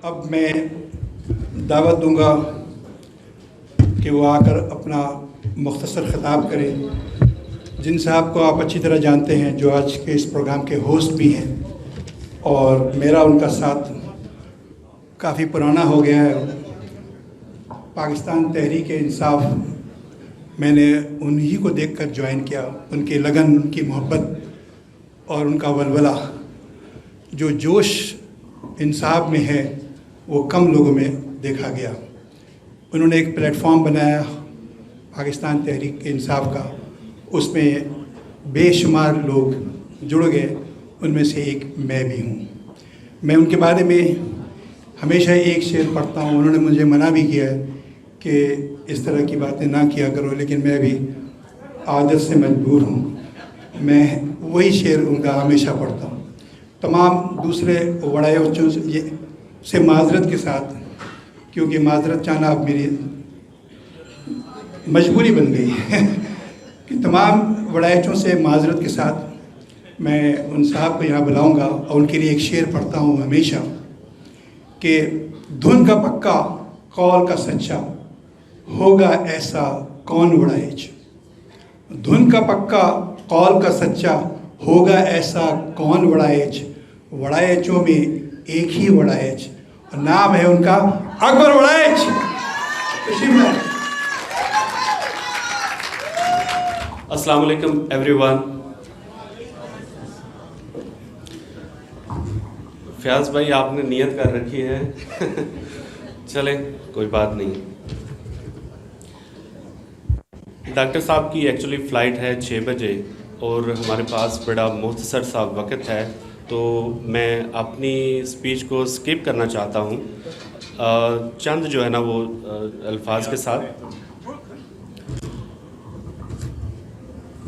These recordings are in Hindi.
अब मैं दावत दूंगा कि वो आकर अपना मुख्तसर ख़िताब करें। जिन साहब को आप अच्छी तरह जानते हैं, जो आज के इस प्रोग्राम के होस्ट भी हैं, और मेरा उनका साथ काफ़ी पुराना हो गया है। पाकिस्तान तहरीक इंसाफ मैंने उन्हीं को देखकर ज्वाइन किया। उनकी लगन, उनकी मोहब्बत और उनका वलवला, जो जोश इंसाफ में है, वो कम लोगों में देखा गया। उन्होंने एक प्लेटफॉर्म बनाया पाकिस्तान तहरीक इंसाफ का, उसमें बेशुमार लोग जुड़ गए, उनमें से एक मैं भी हूँ। मैं उनके बारे में हमेशा एक शेर पढ़ता हूँ। उन्होंने मुझे मना भी किया है कि इस तरह की बातें ना किया करो, लेकिन मैं भी आदत से मजबूर हूँ। मैं वही शेर उनका हमेशा पढ़ता हूँ। तमाम दूसरे बड़े बच्चों से माजरत के साथ, क्योंकि माजरत चाहना अब मेरी मजबूरी बन गई है कि तमाम वड़ायचों से माजरत के साथ मैं उन साहब को यहाँ बुलाऊँगा और उनके लिए एक शेर पढ़ता हूँ हमेशा कि धुन का पक्का कौल का सच्चा, होगा ऐसा कौन वड़ायच। धुन का पक्का कौल का सच्चा, होगा ऐसा कौन वड़ायच। वड़ायचों में एक ही वड़ायच, नाम है उनका अकबर वड़ायच। अस्सलाम वालेकुम एवरीवन। फयाज भाई, आपने नियत कर रखी है चलें, कोई बात नहीं। डॉक्टर साहब की एक्चुअली फ़्लाइट है 6 बजे और हमारे पास बड़ा मुख्तसर सा वक्त है, तो मैं अपनी स्पीच को स्किप करना चाहता हूँ चंद जो है ना वो अल्फाज के साथ।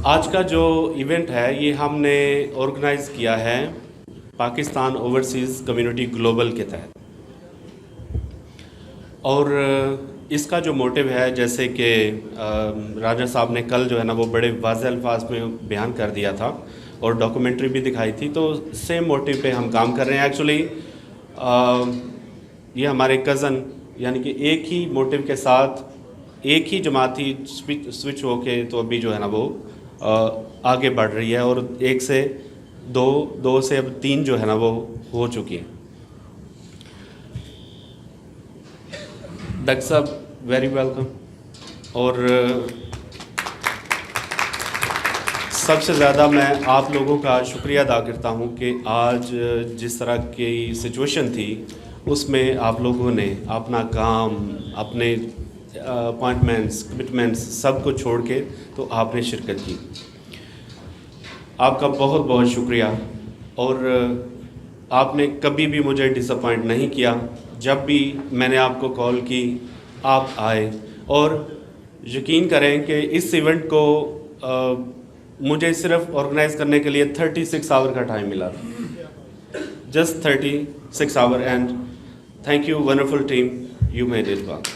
आज का जो इवेंट है ये हमने ऑर्गेनाइज़ किया है पाकिस्तान ओवरसीज़ कम्युनिटी ग्लोबल के तहत, और इसका जो मोटिव है, जैसे कि राजा साहब ने कल जो है ना वो बड़े वाज़ेह अल्फाज में बयान कर दिया था और डॉक्यूमेंट्री भी दिखाई थी, तो सेम मोटिव पे हम काम कर रहे हैं। एक्चुअली ये हमारे कज़न यानी कि एक ही मोटिव के साथ एक ही जमाती स्विच होके तो अभी जो है ना वो आगे बढ़ रही है, और 1 से 2 से अब 3 जो है ना वो हो चुकी है। डॉक्टर साहब वेरी वेलकम। और सबसे ज़्यादा मैं आप लोगों का शुक्रिया अदा करता हूँ कि आज जिस तरह की सिचुएशन थी उसमें आप लोगों ने अपना काम, अपने अपॉइंटमेंट्स, कमिटमेंट्स सब कुछ छोड़ के तो आपने शिरकत की। आपका बहुत बहुत शुक्रिया। और आपने कभी भी मुझे डिसअपॉइंट नहीं किया। जब भी मैंने आपको कॉल की आप आए, और यकीन करें कि इस इवेंट को मुझे सिर्फ ऑर्गेनाइज़ करने के लिए 36 आवर का टाइम मिला, just 36 hour, and thank you wonderful team, you made it work.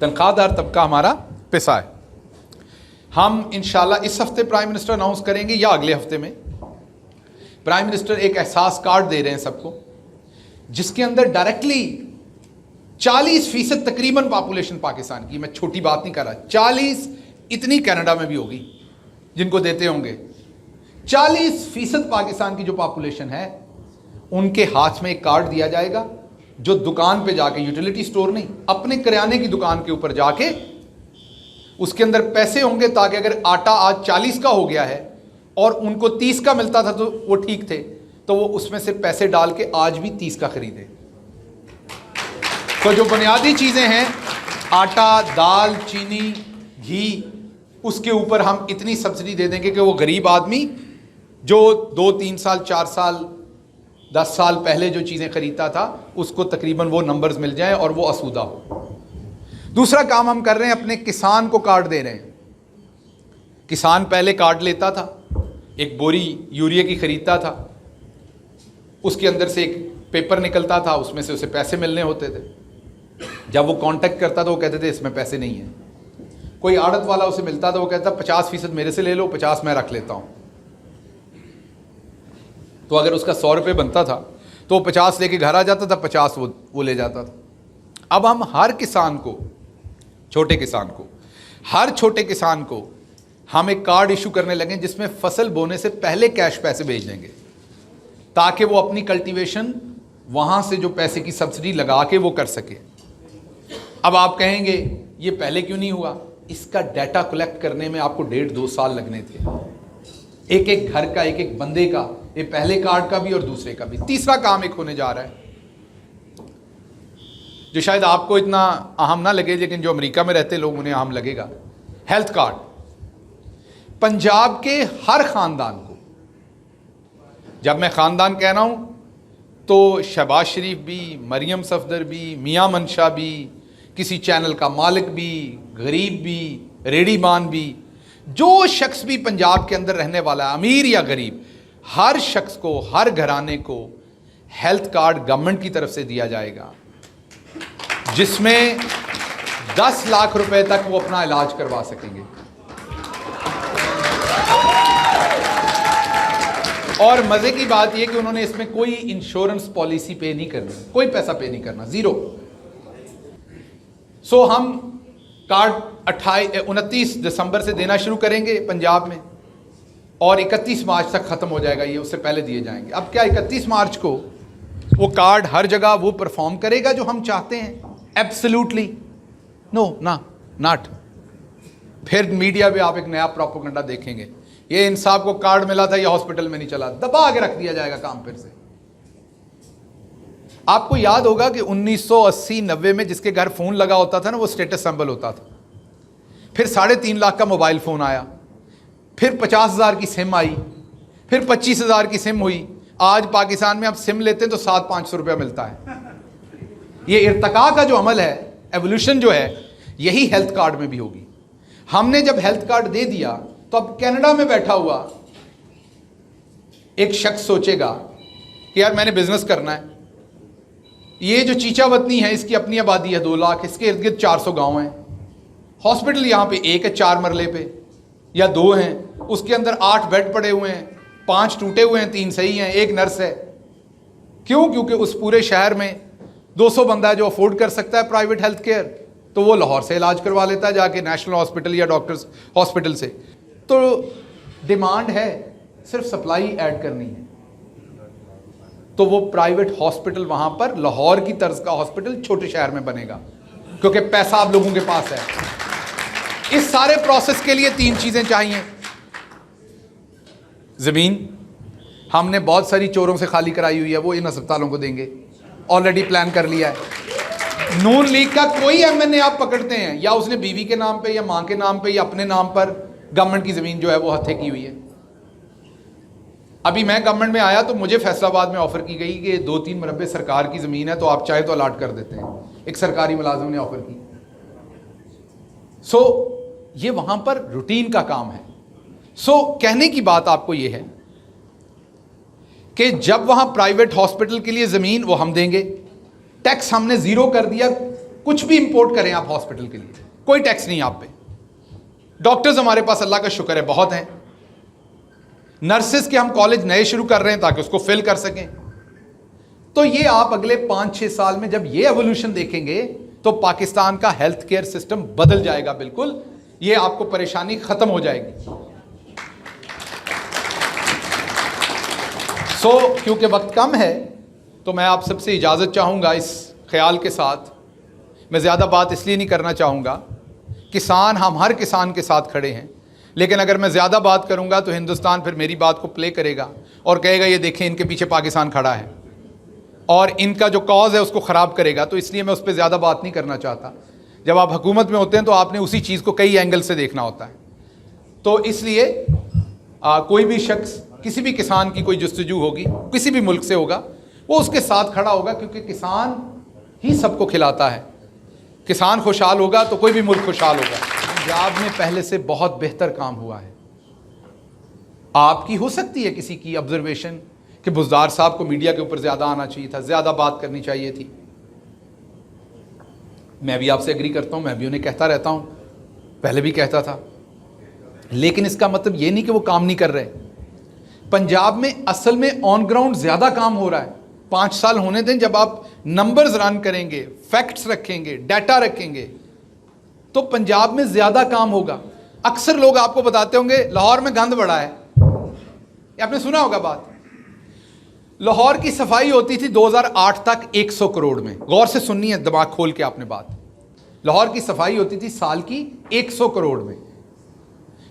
तनख्वाहदार तबका हमारा पिसा है। हम इंशाल्लाह इस हफ्ते प्राइम मिनिस्टर अनाउंस करेंगे या अगले हफ्ते में। प्राइम मिनिस्टर एक एहसास कार्ड दे रहे हैं सबको, जिसके अंदर डायरेक्टली 40% तकरीबन पॉपुलेशन पाकिस्तान की, मैं छोटी बात नहीं कर रहा, 40 इतनी कनाडा में भी होगी जिनको देते होंगे। 40% पाकिस्तान की जो पॉपुलेशन है उनके हाथ में एक कार्ड दिया जाएगा, जो दुकान पे जाके, यूटिलिटी स्टोर नहीं, अपने किराने की दुकान के ऊपर जाके उसके अंदर पैसे होंगे, ताकि अगर आटा आज 40 का हो गया है और उनको 30 का मिलता था तो वो ठीक थे, तो वो उसमें से पैसे डाल के आज भी 30 का खरीदे। तो जो बुनियादी चीज़ें हैं, आटा, दाल, चीनी, घी, उसके ऊपर हम इतनी सब्सिडी दे देंगे कि वो गरीब आदमी जो 2, 3 साल, 4 साल, 10 साल पहले जो चीज़ें खरीदता था, उसको तकरीबन वो नंबर्स मिल जाएं और वो आसूदा हो। दूसरा काम हम कर रहे हैं, अपने किसान को कार्ड दे रहे हैं। किसान पहले कार्ड लेता था, एक बोरी यूरिया की खरीदता था, उसके अंदर से एक पेपर निकलता था, उसमें से उसे पैसे मिलने होते थे। जब वो कांटेक्ट करता था वो कहते थे इसमें पैसे नहीं हैं। कोई आड़त वाला उसे मिलता था, वो कहता 50% मेरे से ले लो, 50 मैं रख लेता हूँ। तो अगर उसका 100 रुपये बनता था तो 50 लेके घर आ जाता था, 50 वो ले जाता था। अब हम हर किसान को, छोटे किसान को, हर छोटे किसान को हम एक कार्ड इशू करने लगे जिसमें फसल बोने से पहले कैश पैसे भेज देंगे, ताकि वो अपनी कल्टीवेशन वहाँ से जो पैसे की सब्सिडी लगा के वो कर सके। अब आप कहेंगे ये पहले क्यों नहीं हुआ? इसका डाटा कलेक्ट करने में आपको 1.5-2 साल लगने थे, एक एक घर का, एक एक बंदे का, ये पहले कार्ड का भी और दूसरे का भी। तीसरा काम एक होने जा रहा है जो शायद आपको इतना अहम ना लगे, लेकिन जो अमेरिका में रहते लोग उन्हें अहम लगेगा। हेल्थ कार्ड पंजाब के हर खानदान को, जब मैं खानदान कह रहा हूं तो शहबाज शरीफ भी, मरियम सफदर भी, मियां मनशा भी, किसी चैनल का मालिक भी, गरीब भी, रेडीमान भी, जो शख्स भी पंजाब के अंदर रहने वाला है, अमीर या गरीब, हर शख्स को, हर घराने को हेल्थ कार्ड गवर्नमेंट की तरफ से दिया जाएगा, जिसमें 10 लाख रुपए तक वो अपना इलाज करवा सकेंगे। और मजे की बात यह कि उन्होंने इसमें कोई इंश्योरेंस पॉलिसी पे नहीं करनी, कोई पैसा पे नहीं करना, जीरो। सो हम कार्ड 29 दिसंबर से देना शुरू करेंगे पंजाब में और 31 मार्च तक ख़त्म हो जाएगा ये, उससे पहले दिए जाएंगे। अब क्या 31 मार्च को वो कार्ड हर जगह वो परफॉर्म करेगा जो हम चाहते हैं? एब्सोल्युटली नो, ना, नॉट। फिर मीडिया पे आप एक नया प्रोपेगेंडा देखेंगे, ये इंसाफ को कार्ड मिला था, ये हॉस्पिटल में नहीं चला, दबा के रख दिया जाएगा काम फिर से। आपको याद होगा कि 1980-90 में जिसके घर फोन लगा होता था ना, वो स्टेटस सिंबल होता था। फिर 3.5 लाख का मोबाइल फोन आया, फिर 50,000 की सिम आई, फिर 25,000 की सिम हुई। आज पाकिस्तान में आप सिम लेते हैं तो 700-500 रुपया मिलता है। ये इर्तका का जो अमल है, एवोल्यूशन जो है, यही हेल्थ कार्ड में भी होगी। हमने जब हेल्थ कार्ड दे दिया तो अब कनाडा में बैठा हुआ एक शख्स सोचेगा कि यार मैंने बिजनेस करना है, ये जो चीचावतनी है इसकी अपनी आबादी है 2 लाख, इसके इर्द गिर्द 400 गांव हैं, हॉस्पिटल यहाँ पे एक है 4 मरले पे या 2 हैं, उसके अंदर 8 बेड पड़े हुए हैं, 5 टूटे हुए हैं, 3 सही हैं, 1 नर्स है। क्यों? क्योंकि उस पूरे शहर में 200 बंदा है जो अफोर्ड कर सकता है प्राइवेट हेल्थ केयर, तो वो लाहौर से इलाज करवा लेता है जाके नेशनल हॉस्पिटल या डॉक्टर्स हॉस्पिटल से। तो डिमांड है, सिर्फ सप्लाई ऐड करनी है, तो वो प्राइवेट हॉस्पिटल वहां पर लाहौर की तर्ज का हॉस्पिटल छोटे शहर में बनेगा, क्योंकि पैसा आप लोगों के पास है। इस सारे प्रोसेस के लिए 3 चीजें चाहिए। जमीन हमने बहुत सारी चोरों से खाली कराई हुई है, वो इन अस्पतालों को देंगे, ऑलरेडी प्लान कर लिया है। नून लीग का कोई एमएनए आप पकड़ते हैं, या उसने बीवी के नाम पे या मां के नाम पे या अपने नाम पर गवर्नमेंट की जमीन जो है वो हत्थे की हुई है। अभी मैं गवर्नमेंट में आया तो मुझे फैसलाबाद में ऑफर की गई कि 2-3 मरबे सरकार की जमीन है, तो आप चाहे तो अलाट कर देते हैं, एक सरकारी मुलाजिम ने ऑफर की। सो ये वहां पर रूटीन का काम है। सो कहने की बात आपको ये है कि जब वहां प्राइवेट हॉस्पिटल के लिए जमीन वो हम देंगे, टैक्स हमने 0 कर दिया, कुछ भी इंपोर्ट करें आप हॉस्पिटल के लिए कोई टैक्स नहीं आप पे। डॉक्टर्स हमारे पास अल्लाह का शुक्र है बहुत हैं, नर्सेस के हम कॉलेज नए शुरू कर रहे हैं ताकि उसको फिल कर सकें। तो ये आप अगले 5-6 साल में जब ये एवोल्यूशन देखेंगे तो पाकिस्तान का हेल्थ केयर सिस्टम बदल जाएगा, बिल्कुल ये आपको परेशानी खत्म हो जाएगी। क्योंकि वक्त कम है तो मैं आप सबसे इजाज़त चाहूँगा इस ख्याल के साथ, मैं ज़्यादा बात इसलिए नहीं करना चाहूँगा, किसान, हम हर किसान के साथ खड़े हैं, लेकिन अगर मैं ज़्यादा बात करूँगा तो हिंदुस्तान फिर मेरी बात को प्ले करेगा और कहेगा ये देखें इनके पीछे पाकिस्तान खड़ा है और इनका जो कॉज है उसको ख़राब करेगा। तो इसलिए मैं उस पर ज़्यादा बात नहीं करना चाहता। जब आप हुकूमत में होते हैं तो आपने उसी चीज़ को कई एंगल से देखना होता है। तो इसलिए कोई भी शख्स, किसी भी किसान की कोई जस्तजू होगी, किसी भी मुल्क से होगा, वो उसके साथ खड़ा होगा, क्योंकि किसान ही सबको खिलाता है। किसान खुशहाल होगा तो कोई भी मुल्क खुशहाल होगा। पंजाब में पहले से बहुत बेहतर काम हुआ है। आपकी हो सकती है किसी की ऑब्जर्वेशन कि बुज़दार साहब को मीडिया के ऊपर ज़्यादा आना चाहिए था, ज़्यादा बात करनी चाहिए थी। मैं भी आपसे एग्री करता हूँ, मैं भी उन्हें कहता रहता हूँ, पहले भी कहता था, लेकिन इसका मतलब ये नहीं कि वो काम नहीं कर रहे। पंजाब में असल में ऑन ग्राउंड ज़्यादा काम हो रहा है। 5 साल होने दें, जब आप नंबर्स रन करेंगे, फैक्ट्स रखेंगे, डाटा रखेंगे, तो पंजाब में ज़्यादा काम होगा। अक्सर लोग आपको बताते होंगे लाहौर में गंद बड़ा है, ये आपने सुना होगा बात। लाहौर की सफाई होती थी 2008 तक 100 करोड़ में। गौर से सुननी है, दिमाग खोल के आपने बात। लाहौर की सफाई होती थी साल की 100 करोड़ में।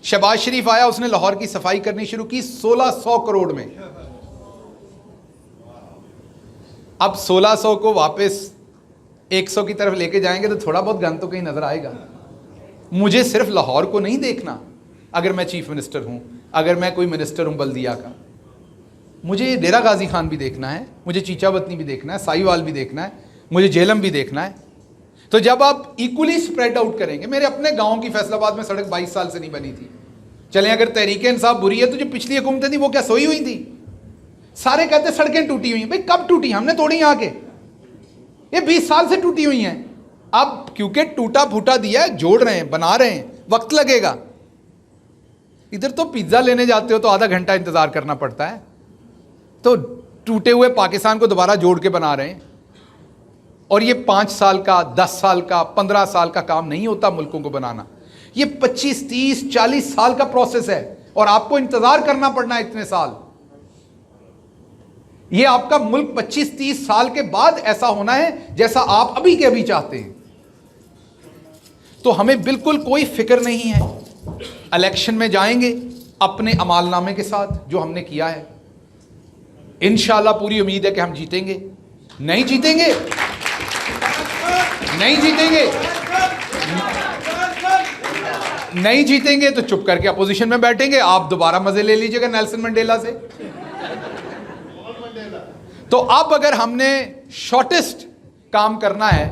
शहबाज शरीफ आया, उसने लाहौर की सफाई करनी शुरू की 1600 करोड़ में। अब 1600 को वापस 100 की तरफ लेके जाएंगे तो थोड़ा बहुत गंद तो कहीं नजर आएगा। मुझे सिर्फ लाहौर को नहीं देखना, अगर मैं चीफ मिनिस्टर हूं, अगर मैं कोई मिनिस्टर हूं बल्दिया का, मुझे डेरा गाजी खान भी देखना है, मुझे चीचावतनी भी देखना है, साहिवाल भी देखना है, मुझे जेलम भी देखना है। तो जब आप इक्वली स्प्रेड आउट करेंगे, मेरे अपने गांव की फैसलाबाद में सड़क 22 साल से नहीं बनी थी। चले अगर तहरीक इंसाफ बुरी है तो जो पिछली हुकूमतें थी वो क्या सोई हुई थी? सारे कहते सड़कें टूटी हुई हैं। भाई कब टूटी? हमने तोड़ी आके, ये 20 साल से टूटी हुई हैं। अब क्योंकि टूटा फूटा दिया है, जोड़ रहे हैं, बना रहे हैं, वक्त लगेगा। इधर तो पिज्जा लेने जाते हो तो आधा घंटा इंतजार करना पड़ता है, तो टूटे हुए पाकिस्तान को दोबारा जोड़ के बना रहे हैं। और ये 5 साल का, 10 साल का, 15 साल का काम नहीं होता मुल्कों को बनाना। ये 25, 30, 40 साल का प्रोसेस है और आपको इंतजार करना पड़ना है इतने साल। ये आपका मुल्क 25-30 साल के बाद ऐसा होना है जैसा आप अभी के अभी चाहते हैं। तो हमें बिल्कुल कोई फिक्र नहीं है। इलेक्शन में जाएंगे अपने अमालनामे के साथ जो हमने किया है। इंशाल्लाह पूरी उम्मीद है कि हम जीतेंगे। नहीं जीतेंगे, नहीं जीतेंगे, नहीं जीतेंगे तो चुप करके अपोजिशन में बैठेंगे। आप दोबारा मजे ले लीजिएगा नेल्सन मंडेला से। तो अब अगर हमने शॉर्टेस्ट काम करना है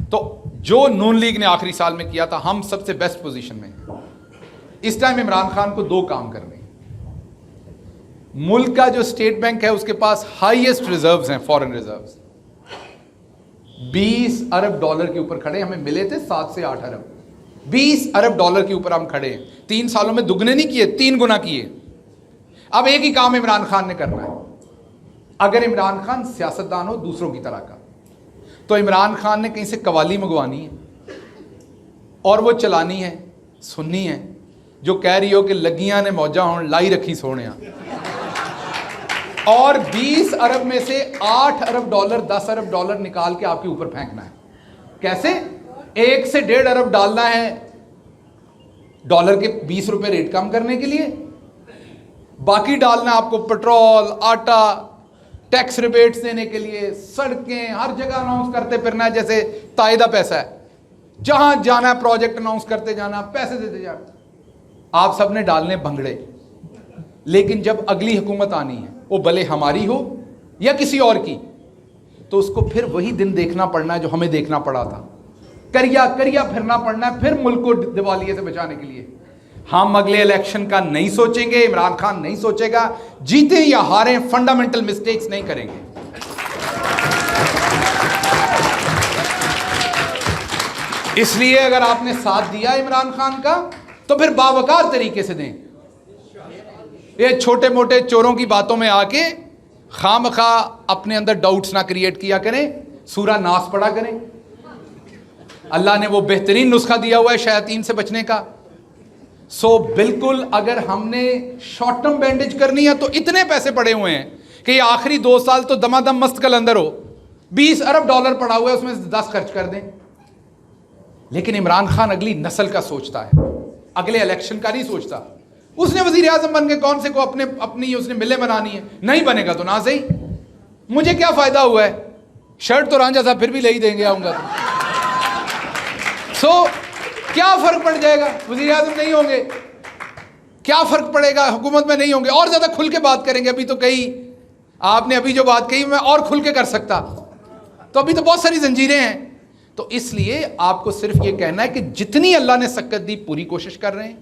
तो जो नून लीग ने आखिरी साल में किया था, हम सबसे बेस्ट पोजीशन में हैं। इस टाइम इमरान खान को 2 काम करने हैं। मुल्क का जो स्टेट बैंक है उसके पास हाईएस्ट रिजर्व्स हैं, फॉरेन रिजर्व्स 20 अरब डॉलर के ऊपर खड़े। हमें मिले थे 7 से 8 अरब। 20 अरब डॉलर के ऊपर हम खड़े हैं। 3 सालों में दुगने नहीं किए, 3 गुना किए। अब एक ही काम इमरान खान ने करना है। अगर इमरान खान सियासतदान हो दूसरों की तरह का, तो इमरान खान ने कहीं से कवाली मंगवानी है और वो चलानी है, सुननी है, जो कह रही हो कि लगियां ने मौजा हों लाई रखी सोने। और 20 अरब में से 8 अरब डॉलर, 10 अरब डॉलर निकाल के आपके ऊपर फेंकना है। कैसे? 1 से 1.5 अरब डालना है डॉलर के 20 रुपए रेट कम करने के लिए, बाकी डालना आपको पेट्रोल, आटा, टैक्स रिबेट्स देने के लिए, सड़कें, हर जगह अनाउंस करते फिरना है जैसे तायदा पैसा है। जहां जाना है प्रोजेक्ट अनाउंस करते जाना, पैसे देते जाना। आप सबने डालने भंगड़े। लेकिन जब अगली हुकूमत आनी है, वो भले हमारी हो या किसी और की, तो उसको फिर वही दिन देखना पड़ना है जो हमें देखना पड़ा था। करिया करिया फिरना पड़ना है फिर मुल्क को दिवालिये से बचाने के लिए। हम अगले इलेक्शन का नहीं सोचेंगे, इमरान खान नहीं सोचेगा। जीते या हारे, फंडामेंटल मिस्टेक्स नहीं करेंगे। इसलिए अगर आपने साथ दिया इमरान खान का तो फिर बावकार तरीके से दें। ये छोटे मोटे चोरों की बातों में आके खामखा अपने अंदर डाउट्स ना क्रिएट किया करें, सूरा नास पढ़ा करें। अल्लाह ने वो बेहतरीन नुस्खा दिया हुआ है शयातीन से बचने का। सो बिल्कुल अगर हमने शॉर्ट टर्म बैंडेज करनी है तो इतने पैसे पड़े हुए हैं कि ये आखिरी 2 साल तो दमादम मस्त कलंदर हो। 20 अरब डॉलर पड़ा हुआ है, उसमें से 10 खर्च कर दें। लेकिन इमरान खान अगली नस्ल का सोचता है, अगले इलेक्शन का नहीं सोचता। उसने वजीर आजम बन के कौन से को अपनी उसने मिलें बनानी है, नहीं बनेगा तो ना सही, मुझे क्या फायदा हुआ है। शर्ट तो रांझा साहब फिर भी ले ही देंगे, आऊंगा तो। क्या फर्क पड़ जाएगा, वजीर आजम नहीं होंगे, क्या फर्क पड़ेगा, हुकूमत में नहीं होंगे, और ज्यादा खुल के बात करेंगे। अभी तो कही आपने अभी जो बात कही मैं और खुल के कर सकता, तो अभी तो बहुत सारी जंजीरें हैं। तो इसलिए आपको सिर्फ ये कहना है कि जितनी अल्लाह ने सक्कत दी पूरी कोशिश कर रहे हैं।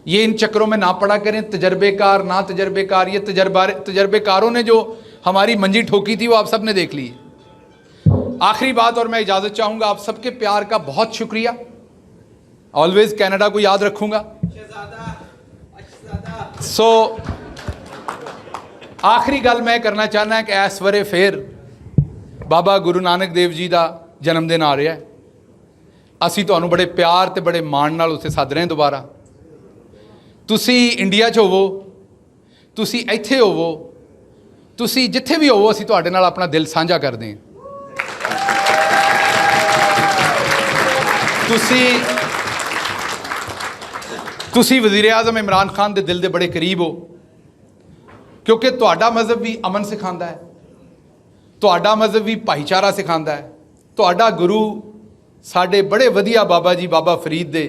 ये इन चक्रों में ना पड़ा करें, तजर्बेकार ना तजर्बेकार। ये तजर्बेकारों ने जो हमारी मंजी ठोकी थी वो आप सब ने देख ली। आखिरी बात, और मैं इजाज़त चाहूँगा, आप सबके प्यार का बहुत शुक्रिया। ऑलवेज कनाडा को याद रखूँगा। सो आखिरी गल मैं करना चाहना कि इस वरे फिर बाबा गुरु नानक देव जी का जन्मदिन आ रहा है। असी तुहानू बड़े प्यार ते बड़े माण नाल उत्थे सद रहे हैं। दोबारा तुसी इंडिया च होवो, तुसी इत्थे होवो, तुसी जिथे भी होवो, असी तुहाडे नाल अपना दिल साझा करते हैं। तुसी वज़ीर आज़म इमरान खान के दिल के बड़े करीब हो, क्योंकि तुहाडा मज़हब भी अमन सिखांदा है, तुहाडा मज़हब भी भाईचारा सिखांदा है। तुहाडा गुरु साडे बड़े वधिया बाबा जी बाबा फरीद दे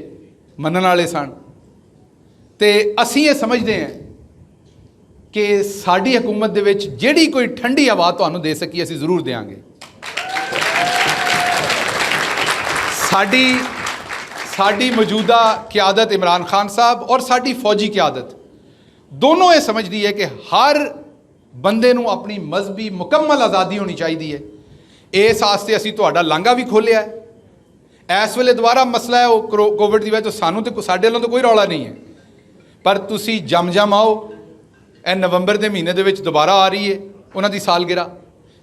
मनण वाले सन, ते असीं ये समझते हैं कि साडी हुकूमत दे विच जिहड़ी कोई ठंडी हवा तुहानूं दे सकी असीं जरूर देंगे। साडी मौजूदा क्यादत इमरान खान साहब और साडी फौजी क्यादत दोनों ये समझदी है कि हर बंदे नूं अपनी मजहबी मुकम्मल आज़ादी होनी चाहिए है। इस वास्ते असीं तुहाडा लांघा भी खोलिया है। इस वेले दोबारा मसला है वो कोविड की वजह तो सानूं तो साडे नालों तो कोई रौला नहीं है, पर तुसी जम आओ। ए नवंबर के महीने दे विच दोबारा आ रही है उन्हां दी सालगिरह।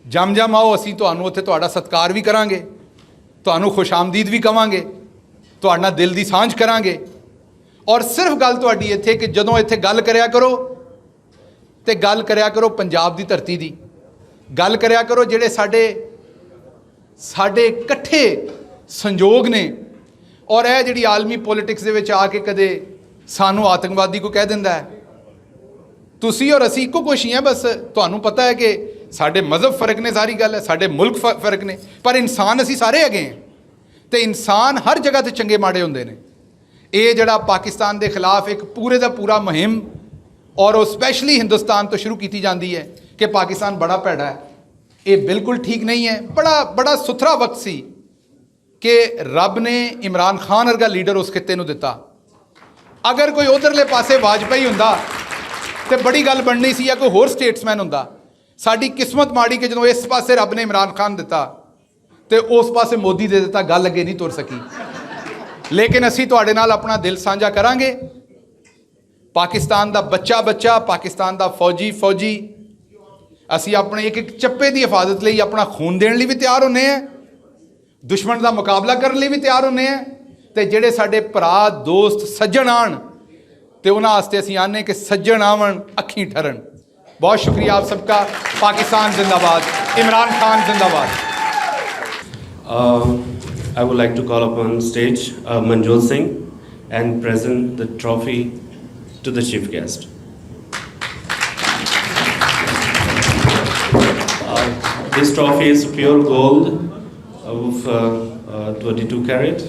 जम आओ, असीं तुहानूं उत्थे तुहाडा सत्कार भी करांगे, तुहानूं खुशामदीद भी कवांगे, तुहाडे नाल दिल दी सांझ करांगे। और सिर्फ गल तुहाडी इत्थे कि जदों इत्थे गल करया करो ते गल करया करो पंजाब दी धरती दी, गल करया करो जिहड़े साडे इकट्ठे संजोग ने। और यह जिहड़ी आलमी पॉलिटिक्स दे विच आके कदे सानू आतंकवादी को कह दिंदा है, तुसी और असी इक्को कुछ ही हैं। बस तुहानू पता है कि साडे मज़हब फ़र्क ने, सारी गल है, साडे मुल्क फ़र्क ने, पर इंसान असी सारे हैगे हैं। तो इंसान हर जगह ते चंगे माड़े हुंदे ने। ये जिहड़ा पाकिस्तान के खिलाफ एक पूरे का पूरा मुहिम और वो स्पैशली हिंदुस्तान तो शुरू की जाती है कि पाकिस्तान बड़ा भैड़ा है, ये बिल्कुल ठीक नहीं है। बड़ा सुथरा वक्त सी कि रब ने इमरान खान वर्गा लीडर उस खिते नूं दिता। अगर कोई उधरले पासे वाजपेयी हुंदा तो बड़ी गल बननी सी, या कोई होर स्टेट्समैन हुंदा। साडी किस्मत माड़ी कि जदों इस पासे रब ने इमरान खान दिता तो उस पासे मोदी दे दिता, गल अगे नहीं तुर सकी। लेकिन असी तुहाडे नाल अपना दिल साझा करांगे। पाकिस्तान दा बच्चा पाकिस्तान दा फौजी असी अपने एक चप्पे की हिफाजत लई अपना खून देने लई भी तैयार होने हैं, दुश्मन का मुकाबला करने लई भी तैयार होने हैं। तो जिहड़े साडे भरा दोस्त सज्जण आण तो उन्हां वास्ते असीं आने कि सज्जण आवन अखीं ठरन। बहुत शुक्रिया आप सबका। पाकिस्तान जिंदाबाद, इमरान खान जिंदाबाद। I would like to call upon stage Manjot Singh and present the trophy to the chief guest. This trophy is pure gold of 22 carat